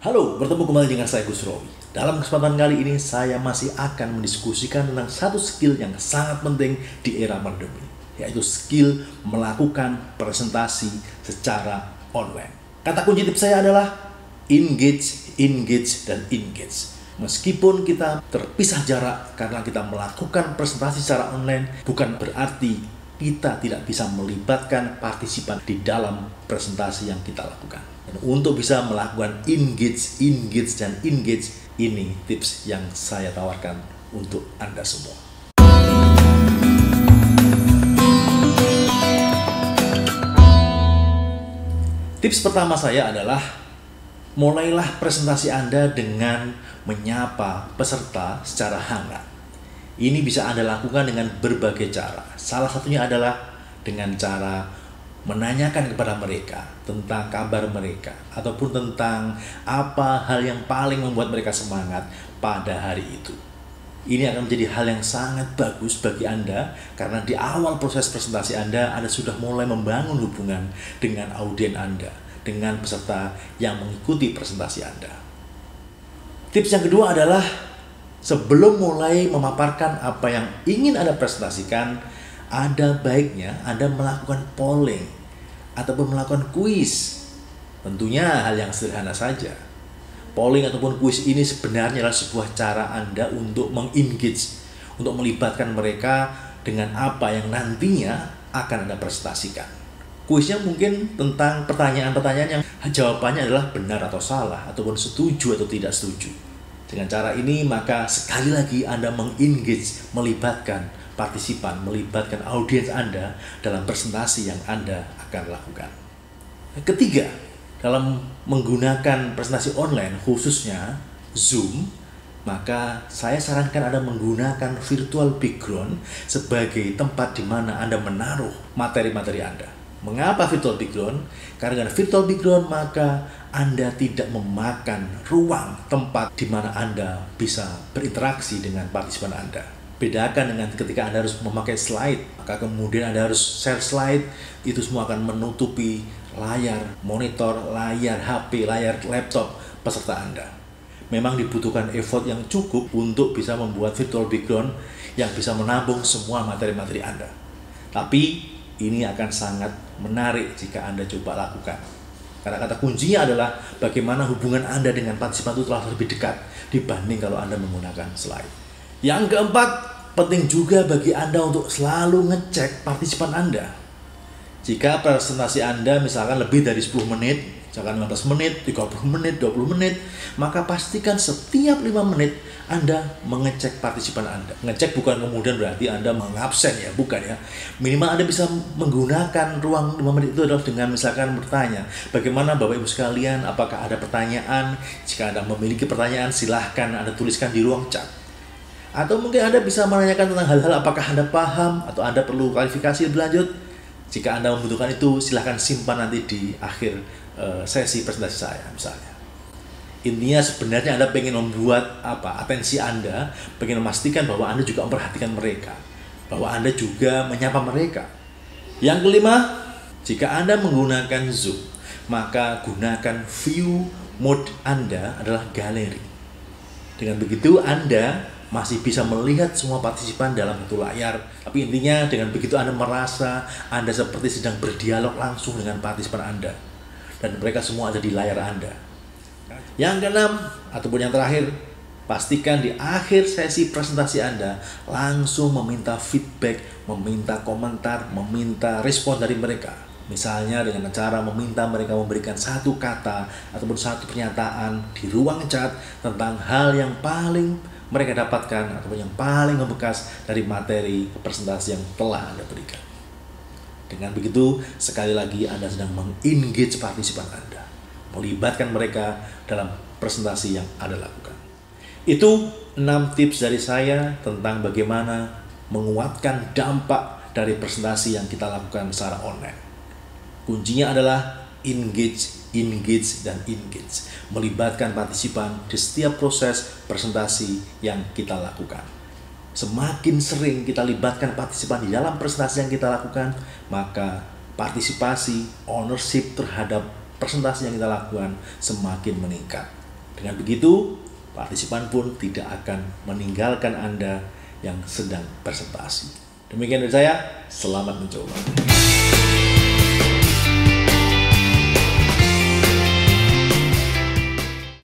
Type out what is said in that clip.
Halo, bertemu kembali dengan saya Gus Rowi. Dalam kesempatan kali ini saya masih akan mendiskusikan tentang satu skill yang sangat penting di era pandemi, yaitu skill melakukan presentasi secara online. Kata kunci tips saya adalah engage, engage, dan engage. Meskipun kita terpisah jarak karena kita melakukan presentasi secara online, bukan berarti kita tidak bisa melibatkan partisipan di dalam presentasi yang kita lakukan. Dan untuk bisa melakukan engage, engage, dan engage, ini tips yang saya tawarkan untuk Anda semua. Tips pertama saya adalah mulailah presentasi Anda dengan menyapa peserta secara hangat. Ini bisa Anda lakukan dengan berbagai cara. Salah satunya adalah dengan cara menanyakan kepada mereka tentang kabar mereka, ataupun tentang apa hal yang paling membuat mereka semangat pada hari itu. Ini akan menjadi hal yang sangat bagus bagi Anda, karena di awal proses presentasi Anda sudah mulai membangun hubungan dengan audien Anda, dengan peserta yang mengikuti presentasi Anda. Tips yang kedua adalah sebelum mulai memaparkan apa yang ingin Anda presentasikan, ada baiknya Anda melakukan polling ataupun melakukan kuis. Tentunya hal yang sederhana saja. Polling ataupun kuis ini sebenarnya adalah sebuah cara Anda untuk mengengage, untuk melibatkan mereka dengan apa yang nantinya akan Anda presentasikan. Kuisnya mungkin tentang pertanyaan-pertanyaan yang jawabannya adalah benar atau salah, ataupun setuju atau tidak setuju. Dengan cara ini maka sekali lagi Anda mengengage, melibatkan partisipan, melibatkan audiens Anda dalam presentasi yang Anda akan lakukan. Ketiga, dalam menggunakan presentasi online, khususnya Zoom, maka saya sarankan Anda menggunakan virtual background sebagai tempat di mana Anda menaruh materi-materi Anda. Mengapa virtual background? Karena dengan virtual background maka Anda tidak memakan ruang tempat di mana Anda bisa berinteraksi dengan partisipan Anda. Bedakan dengan ketika Anda harus memakai slide, maka kemudian Anda harus share slide, itu semua akan menutupi layar monitor, layar HP, layar laptop peserta Anda. Memang dibutuhkan effort yang cukup untuk bisa membuat virtual background yang bisa menampung semua materi-materi Anda. Tapi ini akan sangat menarik jika Anda coba lakukan. Karena kata kuncinya adalah bagaimana hubungan Anda dengan partisipan itu telah lebih dekat dibanding kalau Anda menggunakan slide. Yang keempat, penting juga bagi Anda untuk selalu ngecek partisipan Anda. Jika presentasi Anda misalkan lebih dari 10 menit, misalkan 15 menit, 30 menit, 20 menit, maka pastikan setiap 5 menit Anda mengecek partisipan Anda. Ngecek bukan kemudian berarti Anda mengabsen ya, bukan ya. Minimal Anda bisa menggunakan ruang 5 menit itu adalah dengan misalkan bertanya, bagaimana Bapak Ibu sekalian, apakah ada pertanyaan? Jika Anda memiliki pertanyaan, silahkan Anda tuliskan di ruang chat. Atau mungkin Anda bisa menanyakan tentang hal-hal apakah Anda paham atau Anda perlu klarifikasi lebih lanjut. Jika Anda membutuhkan itu, silahkan simpan nanti di akhir sesi presentasi saya misalnya. Intinya sebenarnya Anda pengen membuat atensi Anda, pengen memastikan bahwa Anda juga memperhatikan mereka, bahwa Anda juga menyapa mereka. Yang kelima, jika Anda menggunakan Zoom, maka gunakan view mode Anda adalah galeri. Dengan begitu Anda masih bisa melihat semua partisipan dalam satu layar. Tapi intinya dengan begitu Anda merasa Anda seperti sedang berdialog langsung dengan partisipan Anda, dan mereka semua ada di layar Anda. Yang keenam, ataupun yang terakhir, pastikan di akhir sesi presentasi Anda langsung meminta feedback, meminta komentar, meminta respon dari mereka. Misalnya dengan cara meminta mereka memberikan satu kata ataupun satu pernyataan di ruang chat tentang hal yang paling mereka dapatkan ataupun yang paling membekas dari materi presentasi yang telah Anda berikan. Dengan begitu, sekali lagi Anda sedang mengengage partisipan Anda, melibatkan mereka dalam presentasi yang Anda lakukan. Itu 6 tips dari saya tentang bagaimana menguatkan dampak dari presentasi yang kita lakukan secara online. Kuncinya adalah engage, engage, dan engage. Melibatkan partisipan di setiap proses presentasi yang kita lakukan. Semakin sering kita libatkan partisipan di dalam presentasi yang kita lakukan, maka partisipasi, ownership terhadap presentasi yang kita lakukan semakin meningkat. Dengan begitu, partisipan pun tidak akan meninggalkan Anda yang sedang presentasi. Demikian dari saya, selamat mencoba.